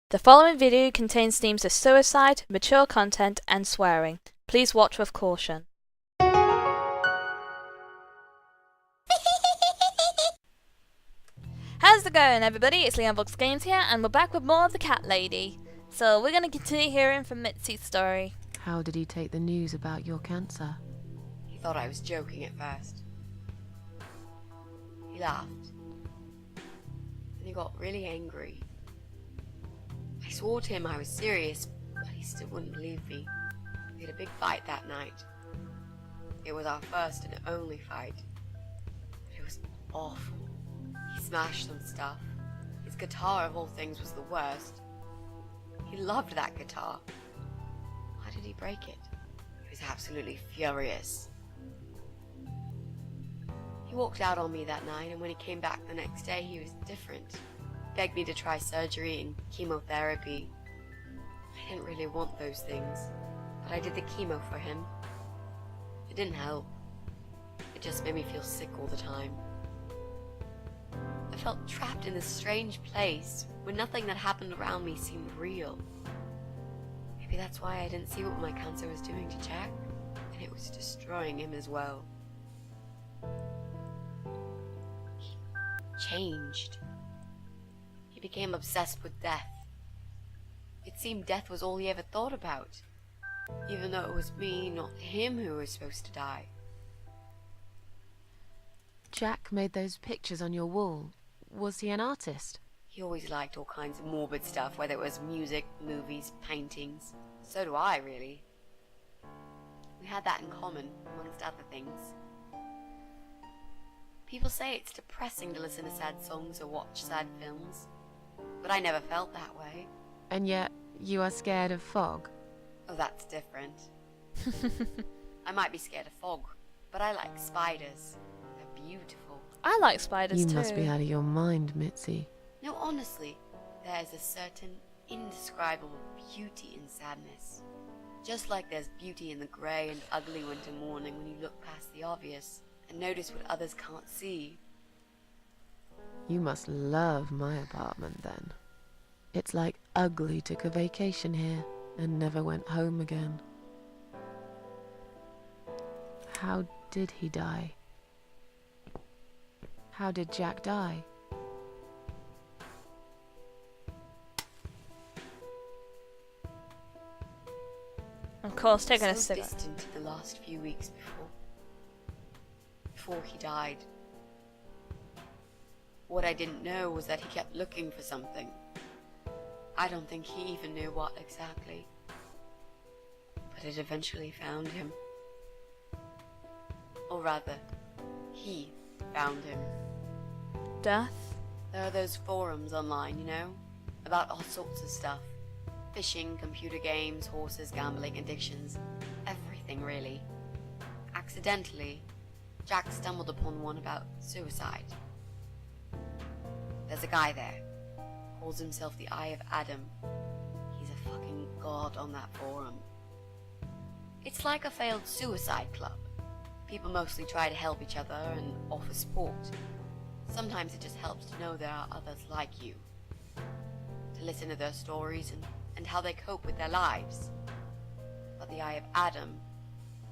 The following video contains themes of suicide, mature content, and swearing. Please watch with caution. How's it going, everybody? It's LeonVox Games here, and we're back with more of the Cat Lady. So we're going to continue hearing from Mitzi's story. How did he take the news about your cancer? He thought I was joking at first. He laughed. Then he got really angry. I swore to him I was serious, but he still wouldn't believe me. We had a big fight that night. It was our first and only fight. But it was awful. He smashed some stuff. His guitar, of all things, was the worst. He loved that guitar. Why did he break it? He was absolutely furious. He walked out on me that night, and when he came back the next day, he was different. He begged me to try surgery and chemotherapy. I didn't really want those things, but I did the chemo for him. It didn't help. It just made me feel sick all the time. I felt trapped in this strange place where nothing that happened around me seemed real. Maybe that's why I didn't see what my cancer was doing to Jack, and it was destroying him as well. He changed. He became obsessed with death. It seemed death was all he ever thought about, even though it was me, not him, who was supposed to die. Jack made those pictures on your wall. Was he an artist? He always liked all kinds of morbid stuff, whether it was music, movies, paintings. So do I, really. We had that in common, amongst other things. People say it's depressing to listen to sad songs or watch sad films, but I never felt that way. And yet, you are scared of fog? Oh, that's different. I might be scared of fog, but I like spiders. They're beautiful. I like spiders too. You must be out of your mind, Mitzi. No, honestly, there is a certain indescribable beauty in sadness. Just like there's beauty in the grey and ugly winter morning when you look past the obvious and notice what others can't see. You must love my apartment then. It's like Ugly took a vacation here and never went home again. How did he die? How did Jack die? Of course, taking a So cigarette. distant to the last few weeks before he died. What I didn't know was that he kept looking for something. I don't think he even knew what exactly. But it eventually found him. Or rather, he found him. Death? There are those forums online, you know, about all sorts of stuff. Fishing, computer games, horses, gambling, addictions, everything really. Accidentally, Jack stumbled upon one about suicide. There's a guy there, calls himself the Eye of Adam. He's a fucking god on that forum. It's like a failed suicide club. People mostly try to help each other and offer support. Sometimes it just helps to know there are others like you. To listen to their stories and how they cope with their lives. But the Eye of Adam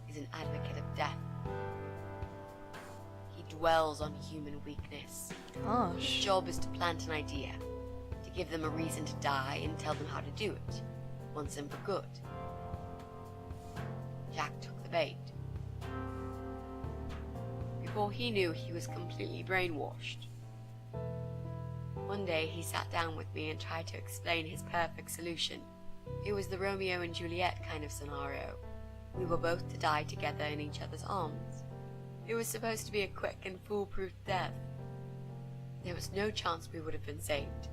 is an advocate of death. He dwells on human weakness. His Gosh. job is to plant an idea, to give them a reason to die and tell them how to do it, once and for good. Jack took the bait. Before he knew, he was completely brainwashed. One day he sat down with me and tried to explain his perfect solution. It was the Romeo and Juliet kind of scenario. We were both to die together in each other's arms. It was supposed to be a quick and foolproof death. There was no chance we would have been saved,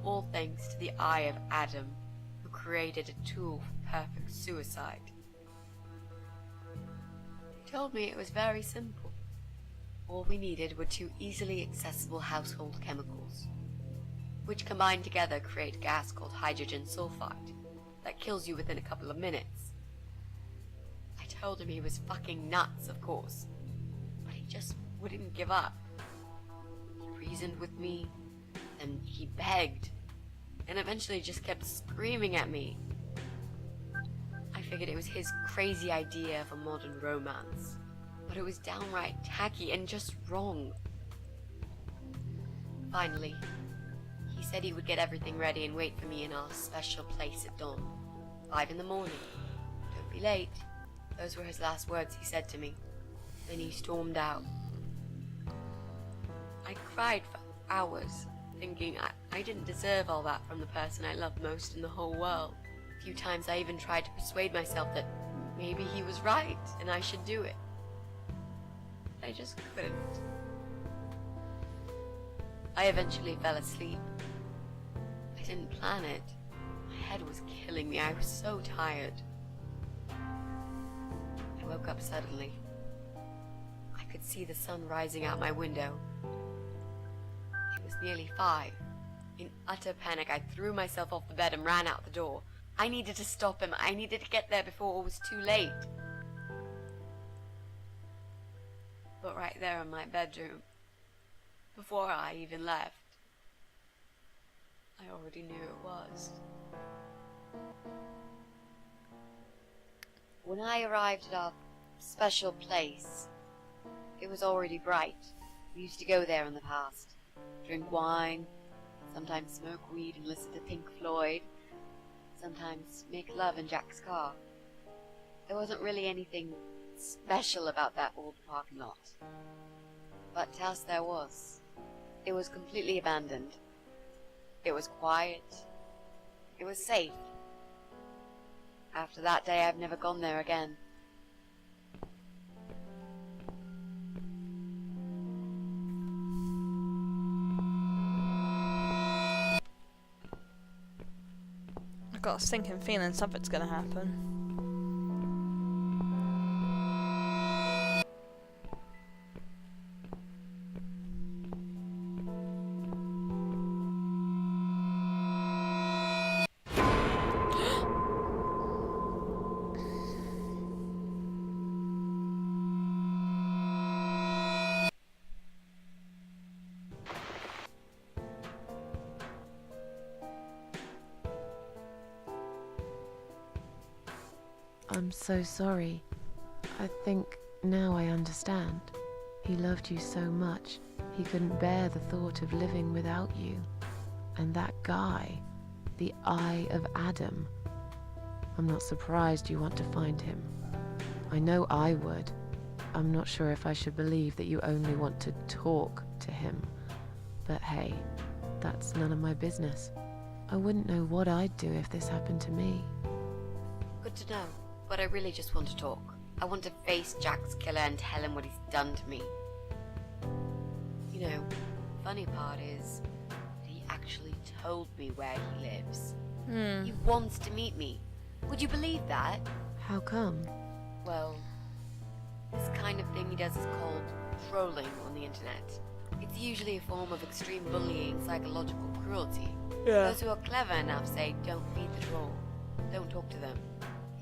all thanks to the Eye of Adam, who created a tool for perfect suicide. He told me it was very simple. All we needed were two easily accessible household chemicals, which combined together create a gas called hydrogen sulfide that kills you within a couple of minutes. I told him he was fucking nuts, of course, but he just wouldn't give up. He reasoned with me, and he begged. and eventually just kept screaming at me. I figured it was his crazy idea of a modern romance, but it was downright tacky and just wrong. Finally, he said he would get everything ready and wait for me in our special place at dawn. 5 in the morning. Don't be late. Those were his last words he said to me. Then he stormed out. I cried for hours, thinking I didn't deserve all that from the person I loved most in the whole world. A few times I even tried to persuade myself that maybe he was right and I should do it. I just couldn't. I eventually fell asleep. I didn't plan it. My head was killing me. I was so tired. I woke up suddenly. I could see the sun rising out my window. It was nearly 5. In utter panic, I threw myself off the bed and ran out the door. I needed to stop him. I needed to get there before it was too late. But right there in my bedroom, before I even left, I already knew it was. When I arrived at our special place, it was already bright. We used to go there in the past, drink wine, sometimes smoke weed and listen to Pink Floyd, sometimes make love in Jack's car. There wasn't really anything special about that old parking lot. But to us there was. It was completely abandoned. It was quiet. It was safe. After that day, I've never gone there again. I've got a sinking feeling something's gonna happen. I'm so sorry. I think now I understand. He loved you so much, he couldn't bear the thought of living without you. And that guy, the Eye of Adam. I'm not surprised you want to find him. I know I would. I'm not sure if I should believe that you only want to talk to him. But hey, that's none of my business. I wouldn't know what I'd do if this happened to me. Good to know, but I really just want to talk. I want to face Jack's killer and tell him what he's done to me. You know, the funny part is that he actually told me where he lives. He wants to meet me. Would you believe that? How come? Well, this kind of thing he does is called trolling on the internet. It's usually a form of extreme bullying, psychological cruelty. Yeah. Those who are clever enough say, don't feed the troll. Don't talk to them.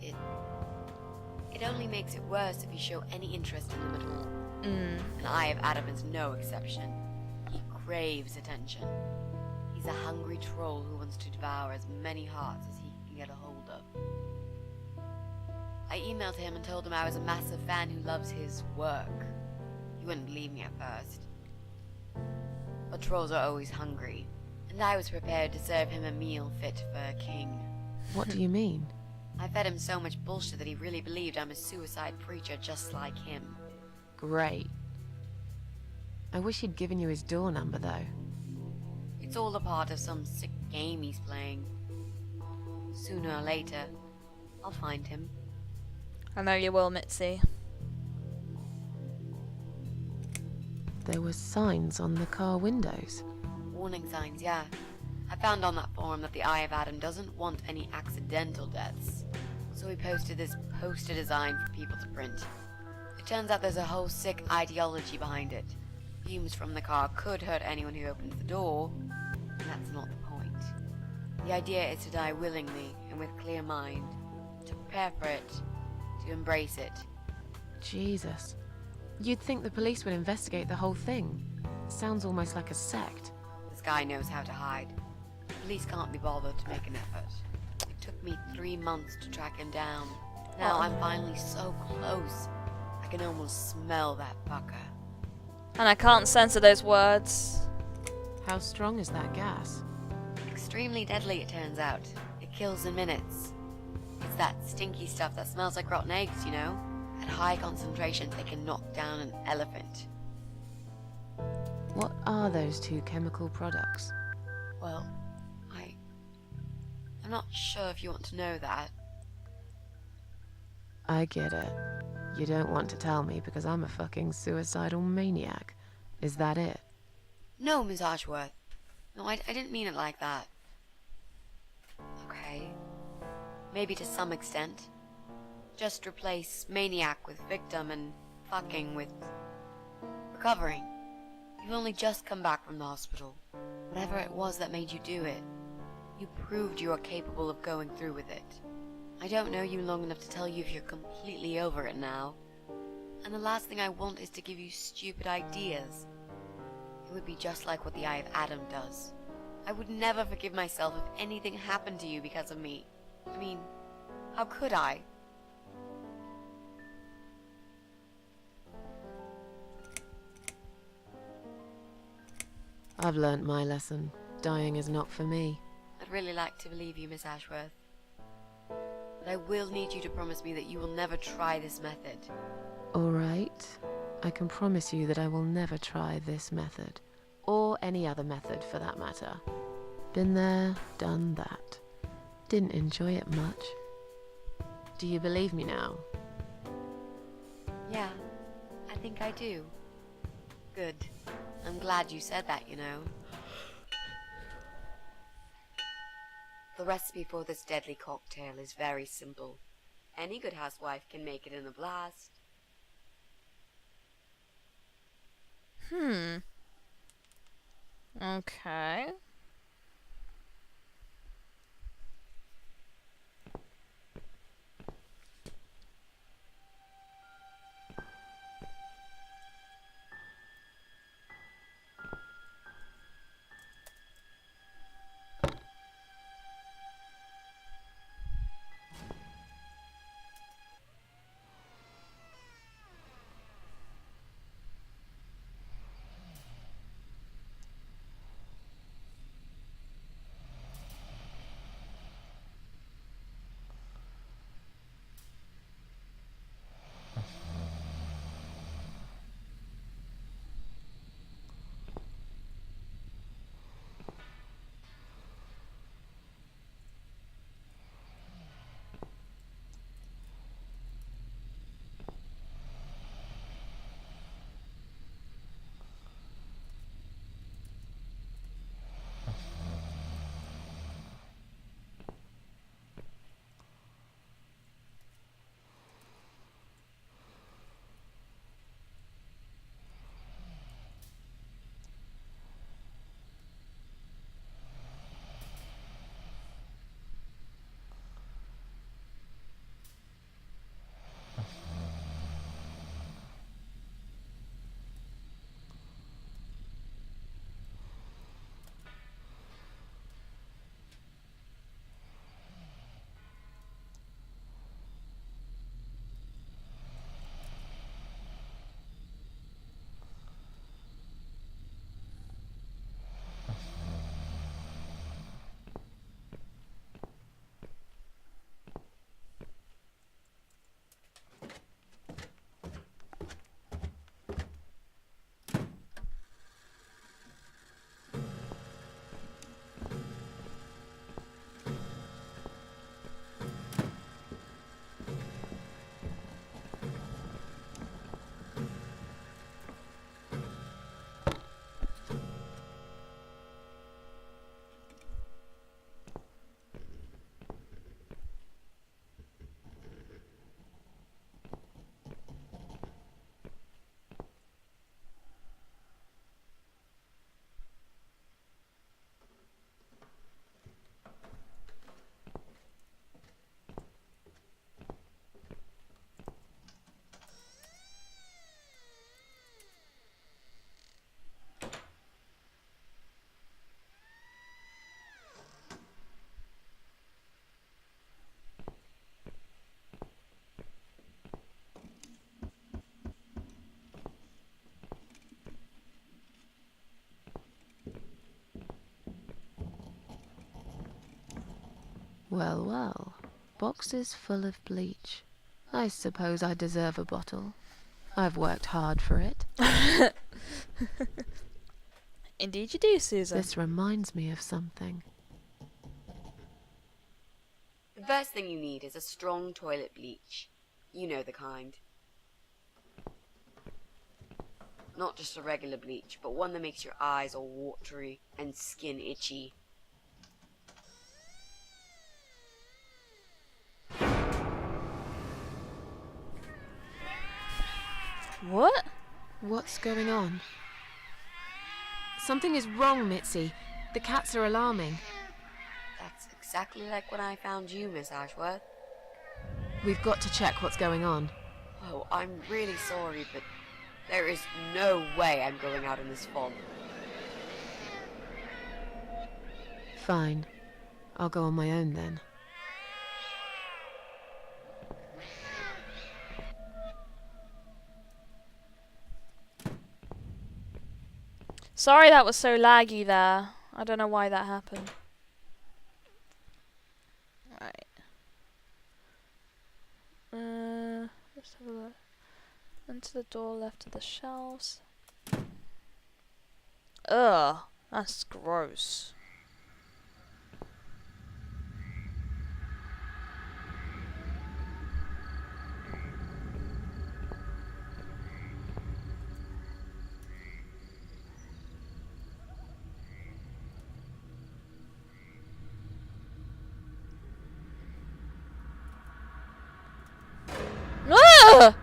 It only makes it worse if you show any interest in them at all. And Eye of Adam is no exception. He craves attention. He's a hungry troll who wants to devour as many hearts as he can get a hold of. I emailed him and told him I was a massive fan who loves his work. He wouldn't believe me at first. But trolls are always hungry, and I was prepared to serve him a meal fit for a king. What do you mean? I fed him so much bullshit that he really believed I'm a suicide preacher just like him. Great. I wish he'd given you his door number, though. It's all a part of some sick game he's playing. Sooner or later, I'll find him. I know you will, Mitzi. There were signs on the car windows. Warning signs, yeah. I found on that forum that the Eye of Adam doesn't want any accidental deaths. So he posted this poster design for people to print. It turns out there's a whole sick ideology behind it. Fumes from the car could hurt anyone who opens the door, and that's not the point. The idea is to die willingly and with clear mind, to prepare for it, to embrace it. Jesus. You'd think the police would investigate the whole thing. Sounds almost like a sect. This guy knows how to hide. Police can't be bothered to make an effort. It took me 3 months to track him down. Now I'm finally so close. I can almost smell that fucker. And I can't censor those words. How strong is that gas? Extremely deadly, it turns out. It kills in minutes. It's that stinky stuff that smells like rotten eggs, you know? At high concentrations, they can knock down an elephant. What are those two chemical products? Well, I'm not sure if you want to know that. I get it. You don't want to tell me because I'm a fucking suicidal maniac. Is that it? No, Miss Ashworth. No, I didn't mean it like that. Okay. Maybe to some extent. Just replace maniac with victim and fucking with recovering. You've only just come back from the hospital. Whatever it was that made you do it, you proved you are capable of going through with it. I don't know you long enough to tell you if you're completely over it now. And the last thing I want is to give you stupid ideas. It would be just like what the Eye of Adam does. I would never forgive myself if anything happened to you because of me. I mean, how could I? I've learnt my lesson. Dying is not for me. I'd really like to believe you, Miss Ashworth. But I will need you to promise me that you will never try this method. All right. I can promise you that I will never try this method. Or any other method, for that matter. Been there, done that. Didn't enjoy it much. Do you believe me now? Yeah, I think I do. Good. I'm glad you said that, you know. The recipe for this deadly cocktail is very simple. Any good housewife can make it in a blast. Okay. Well, well. Boxes full of bleach. I suppose I deserve a bottle. I've worked hard for it. Indeed you do, Susan. This reminds me of something. The first thing you need is a strong toilet bleach. You know the kind. Not just a regular bleach, but one that makes your eyes all watery and skin itchy. What? What's going on? Something is wrong, Mitzi. The cats are alarming. That's exactly like when I found you, Miss Ashworth. We've got to check what's going on. Oh, I'm really sorry, but there is no way I'm going out in this fog. Fine. I'll go on my own then. Sorry that was so laggy there. I don't know why that happened. Right. Let's have a look. Into the door left of the shelves. Ugh, that's gross. Ugh!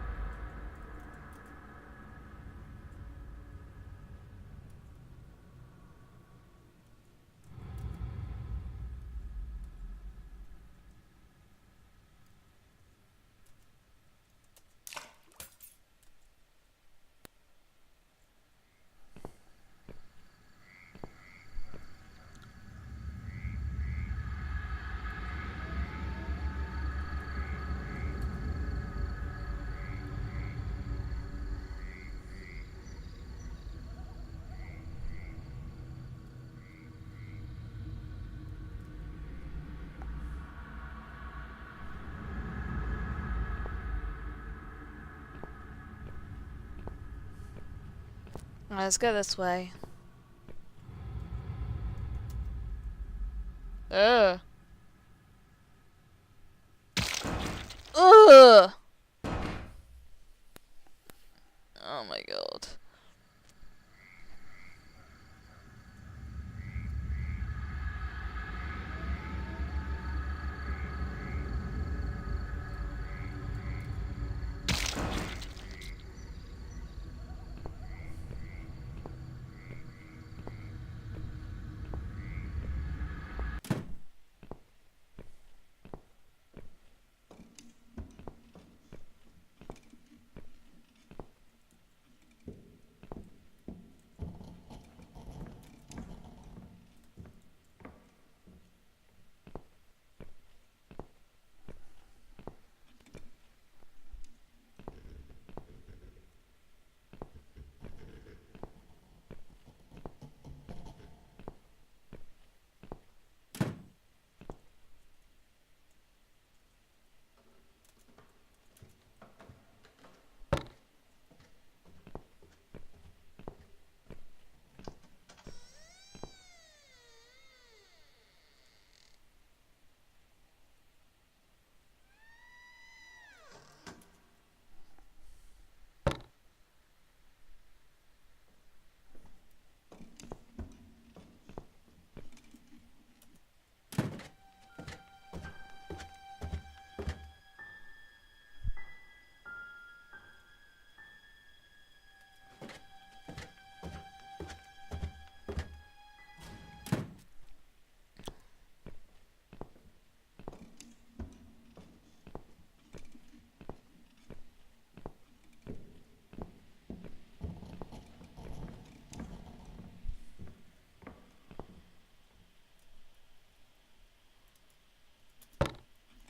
Let's go this way. Ugh. Ugh! Oh my god.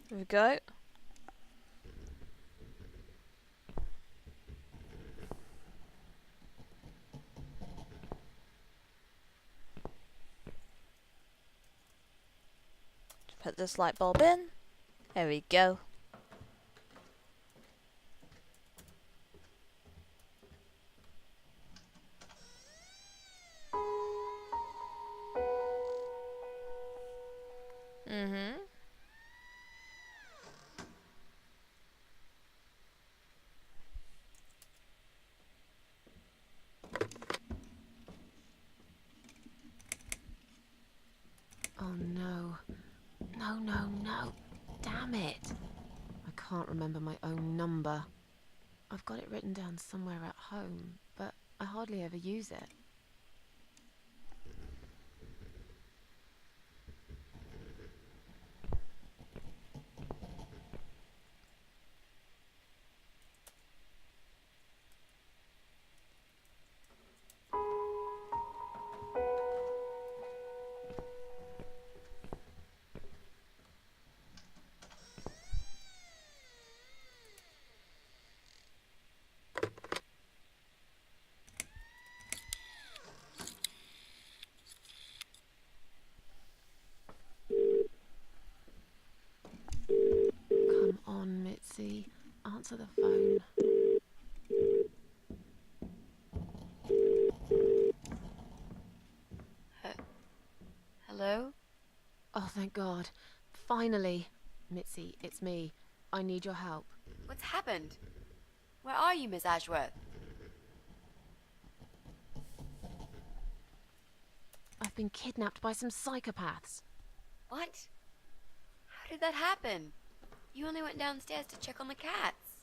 Here we go. Put this light bulb in. There we go. Mm-hmm. Oh no. No, no, no. Damn it. I can't remember my own number. I've got it written down somewhere at home, but I hardly ever use it. Come on, Mitzi. Answer the phone. Hello? Oh, thank God. Finally. Mitzi, it's me. I need your help. What's happened? Where are you, Miss Ashworth? I've been kidnapped by some psychopaths. What? How did that happen? You only went downstairs to check on the cats.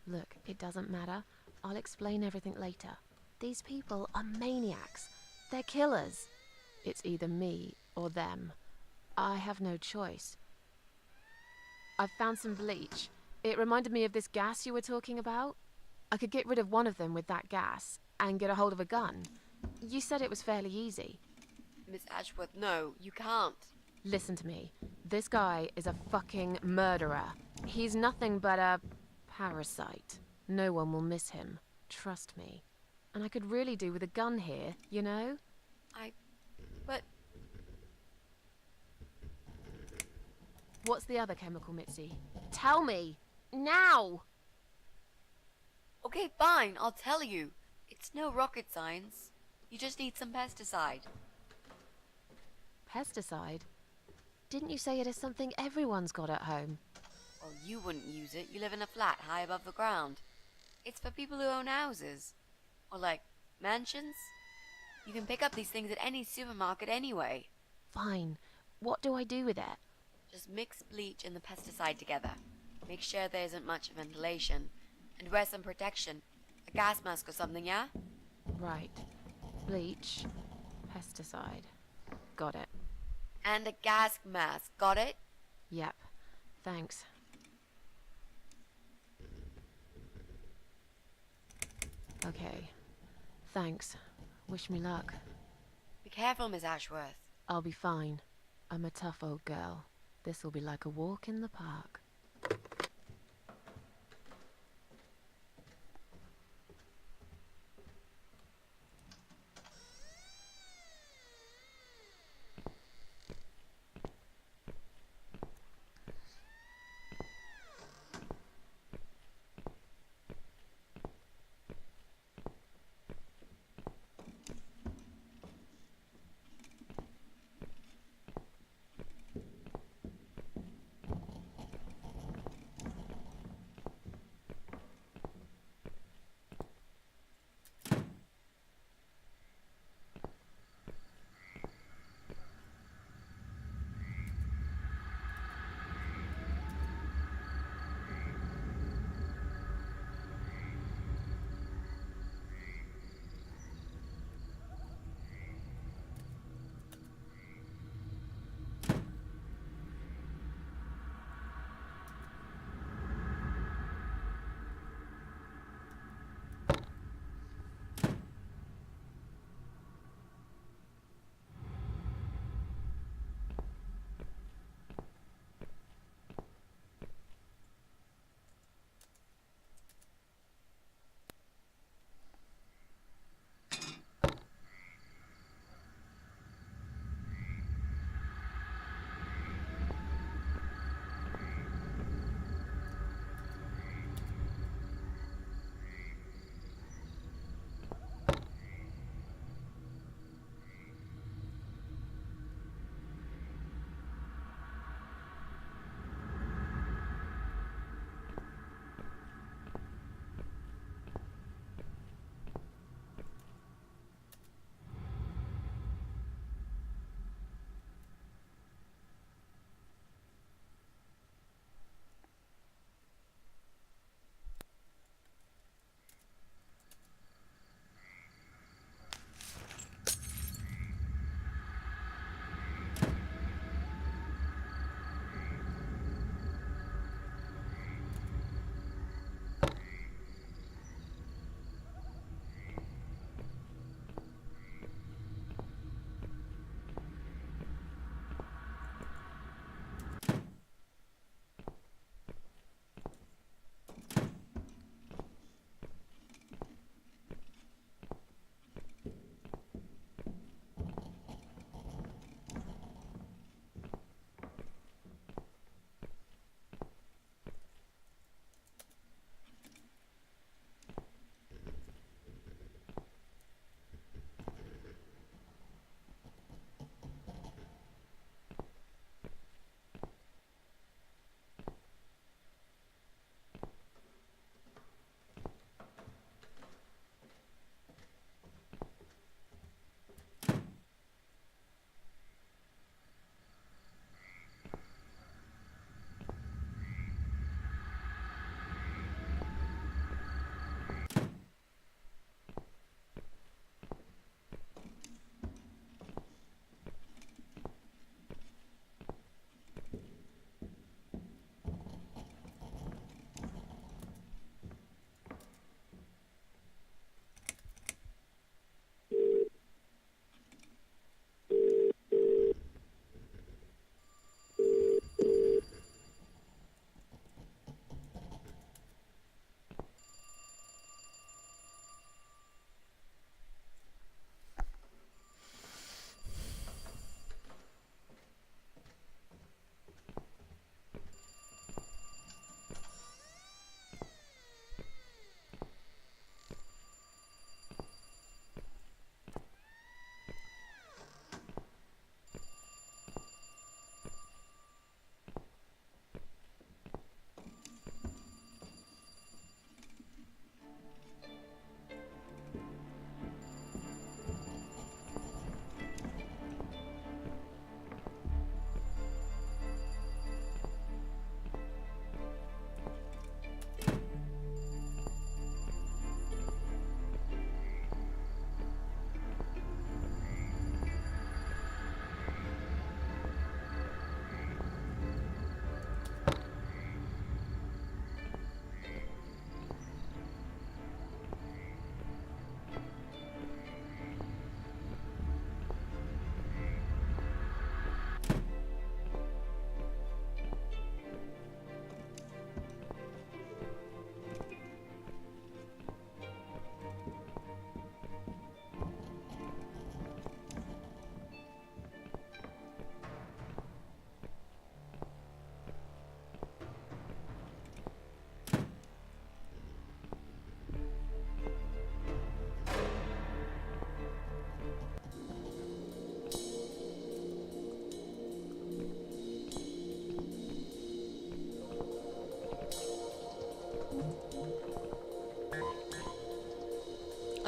Look, it doesn't matter. I'll explain everything later. These people are maniacs. They're killers. It's either me or them. I have no choice. I've found some bleach. It reminded me of this gas you were talking about. I could get rid of one of them with that gas and get a hold of a gun. You said it was fairly easy. Miss Ashworth, no, you can't. Listen to me. This guy is a fucking murderer. He's nothing but a parasite. No one will miss him. Trust me. And I could really do with a gun here, you know? But What's the other chemical, Mitzi? Tell me! Now! okay, fine, I'll tell you. It's no rocket science. You just need some pesticide. Pesticide? Didn't you say it is something everyone's got at home? Well, you wouldn't use it. You live in a flat high above the ground. It's for people who own houses. Or like, mansions. You can pick up these things at any supermarket anyway. Fine. What do I do with it? Just mix bleach and the pesticide together. Make sure there isn't much ventilation. And wear some protection. A gas mask or something, yeah? Right. Bleach. Pesticide. Got it. And a gas mask, got it? Yep. Thanks. Okay. Thanks. Wish me luck. Be careful, Miss Ashworth. I'll be fine. I'm a tough old girl. This'll be like a walk in the park.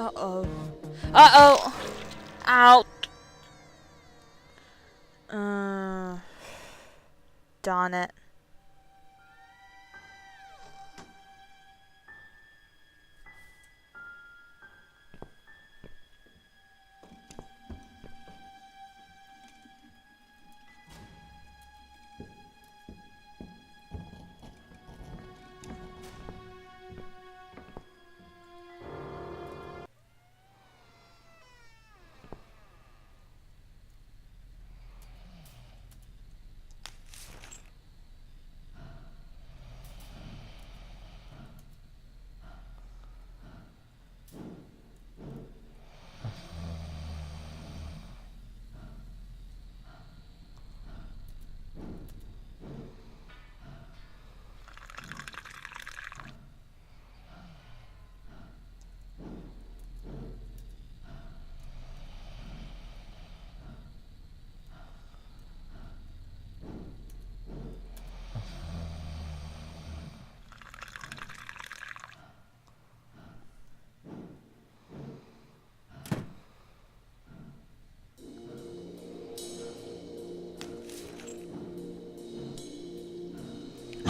Uh-oh. Uh-oh! Out! Darn it.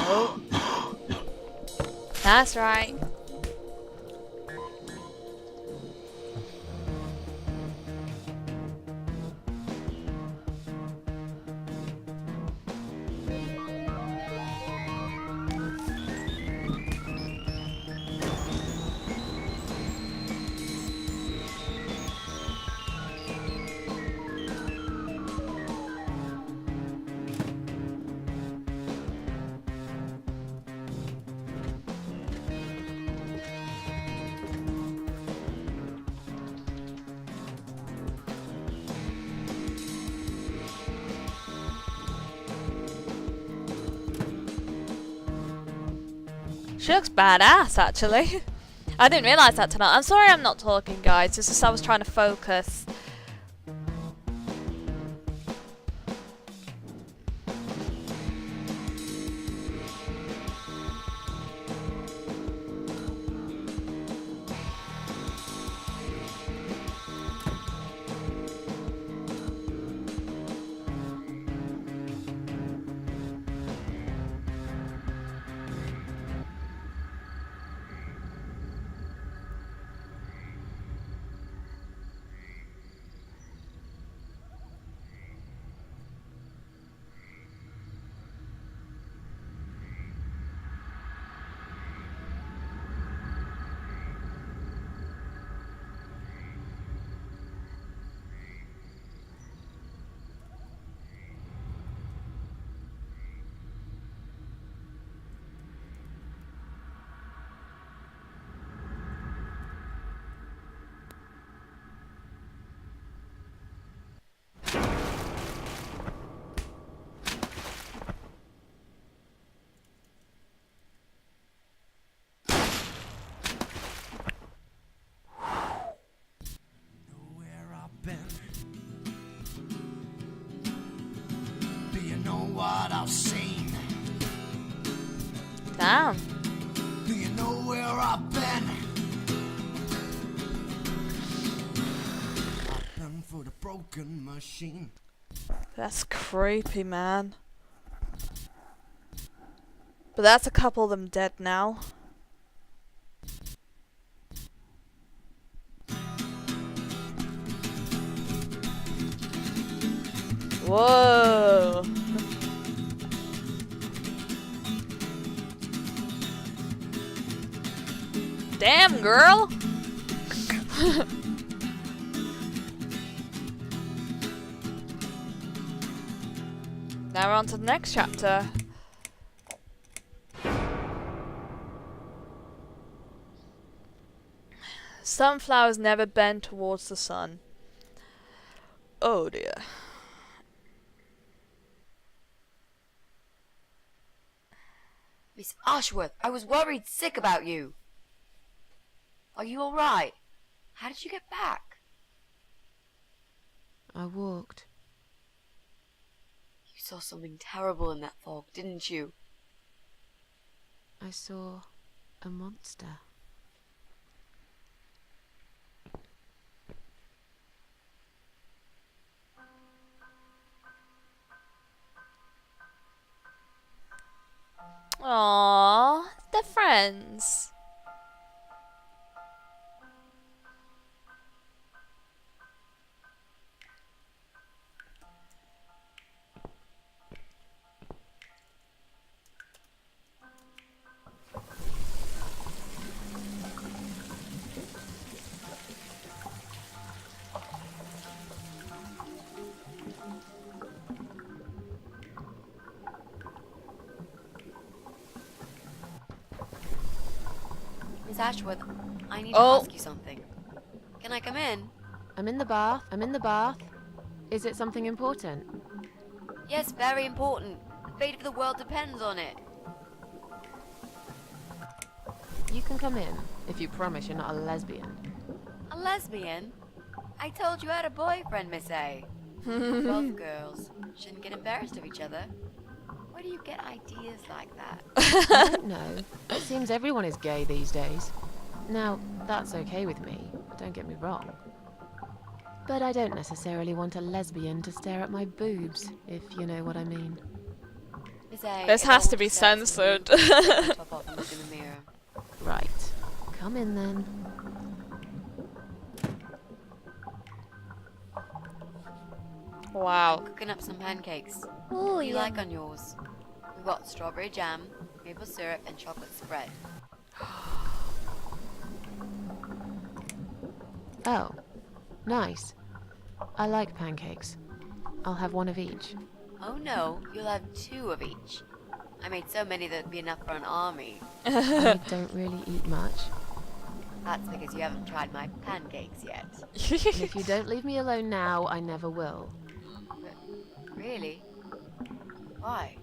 Oh. That's right. She looks badass, actually. I didn't realise that tonight. I'm sorry I'm not talking, guys. It's just I was trying to focus. What I've seen. Damn. Do you know where I've been? I've been for the broken machine. That's creepy, man. But that's a couple of them dead now. Whoa. Damn, girl. Now we're on to the next chapter. Sunflowers never bend towards the sun. Oh dear. Miss Ashworth, I was worried sick about you. Are you alright? How did you get back? I walked. You saw something terrible in that fog, didn't you? I saw a monster. Aww, they're friends. Miss Ashworth, I need to Oh. ask you something. Can I come in? I'm in the bath. I'm in the bath. Is it something important? Yes, very important. The fate of the world depends on it. You can come in if you promise you're not a lesbian. A lesbian? I told you I had a boyfriend, Miss A. Both girls shouldn't get embarrassed of each other. Where do you get ideas like that? I don't know. It seems everyone is gay these days. Now, that's okay with me, don't get me wrong. But I don't necessarily want a lesbian to stare at my boobs, if you know what I mean. Miss A, This if I has want to be sex with you, censored. take my top off and look in the mirror. Right. Come in then. Wow. Cooking up some pancakes. Oh, What do you yeah. like on yours? We've got strawberry jam, maple syrup, and chocolate spread. Oh, nice. I like pancakes. I'll have one of each. Oh no, you'll have 2 of each. I made so many that'd be enough for an army. I don't really eat much. That's because you haven't tried my pancakes yet. And if you don't leave me alone now, I never will. But really? Why?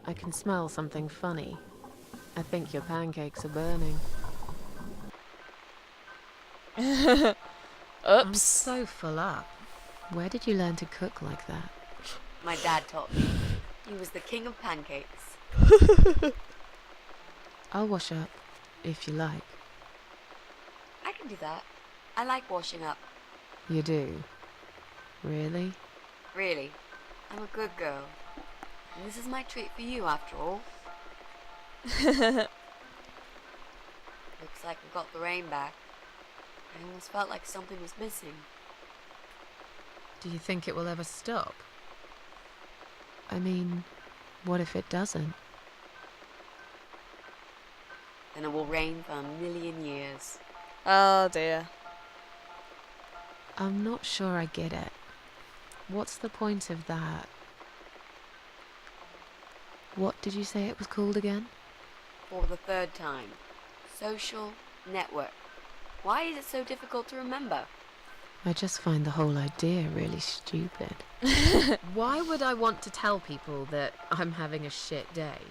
I can smell something funny. I think your pancakes are burning. I'm Oops. so full up. Where did you learn to cook like that? My dad taught me. He was the king of pancakes. I'll wash up, if you like. I can do that. I like washing up. You do? Really? Really. I'm a good girl. And this is my treat for you, after all. Looks like we got the rain back. I almost felt like something was missing. Do you think it will ever stop? I mean, what if it doesn't? Then it will rain for 1,000,000 years. Oh dear. I'm not sure I get it. What's the point of that? What did you say it was called again? For the 3rd time. Social network. Why is it so difficult to remember? I just find the whole idea really stupid. Why would I want to tell people that I'm having a shit day?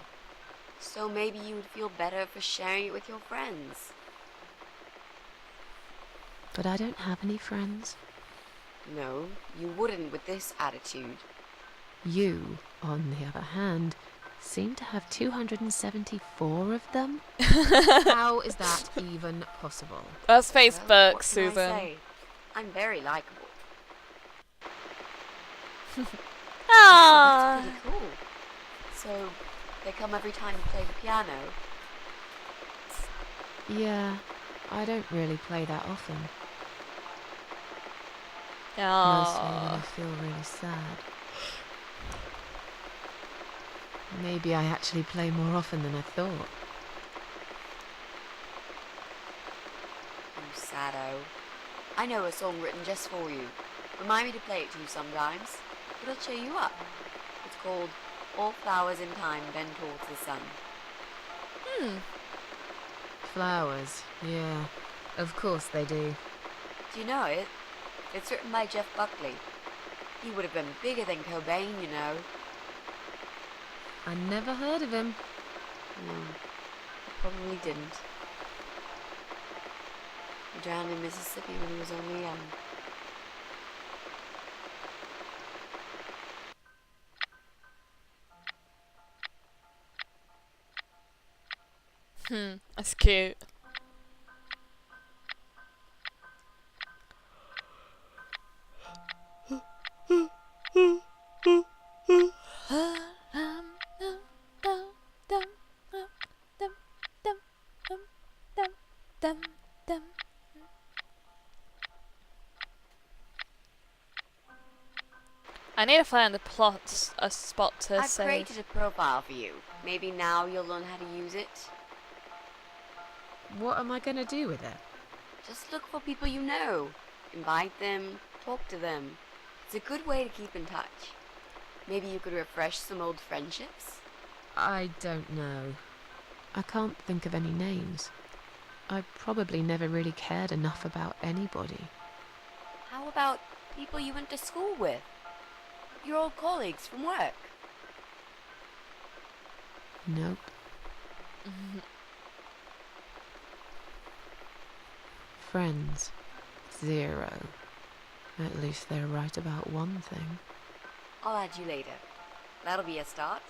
So maybe you would feel better for sharing it with your friends. But I don't have any friends. No, you wouldn't with this attitude. You, on the other hand, seem to have 274 of them? How is that even possible? That's Well, Facebook, what can I Susan. say? I'm very likable. Ah. That's pretty cool. So, they come every time you play the piano? Yeah, I don't really play that often. Mostly when I Ah. feel really sad. Maybe I actually play more often than I thought. You saddo. I know a song written just for you. Remind me to play it to you sometimes. It'll cheer you up. It's called All Flowers in Time Bend Towards the Sun. Flowers, yeah. Of course they do. Do you know it? It's written by Jeff Buckley. He would have been bigger than Cobain, you know. I never heard of him. No, he probably didn't. He drowned in Mississippi when he was only young. That's cute. I need to find a spot to I've save. created a profile for you. Maybe now you'll learn how to use it. What am I gonna do with it? Just look for people you know. Invite them, talk to them. It's a good way to keep in touch. Maybe you could refresh some old friendships? I don't know. I can't think of any names. I probably never really cared enough about anybody. How about people you went to school with? Your old colleagues from work? Nope. Friends. 0. At least they're right about one thing. I'll add you later. That'll be a start.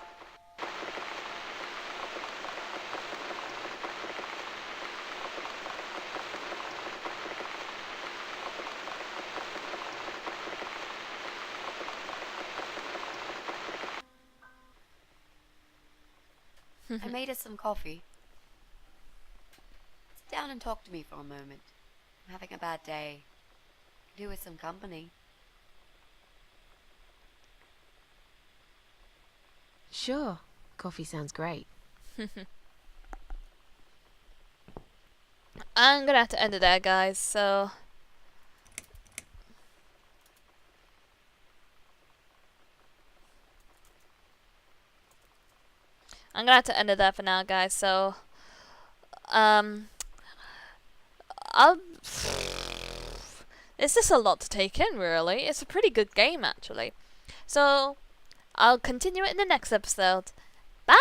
I made us some coffee. Sit down and talk to me for a moment. I'm having a bad day. Could do with some company. Sure. Coffee sounds great. I'm gonna have to end it there, guys, so... I'm gonna have to end it there for now, guys, so... I'll... It's just a lot to take in, really. It's a pretty good game, actually. So, I'll continue it in the next episode. Bye!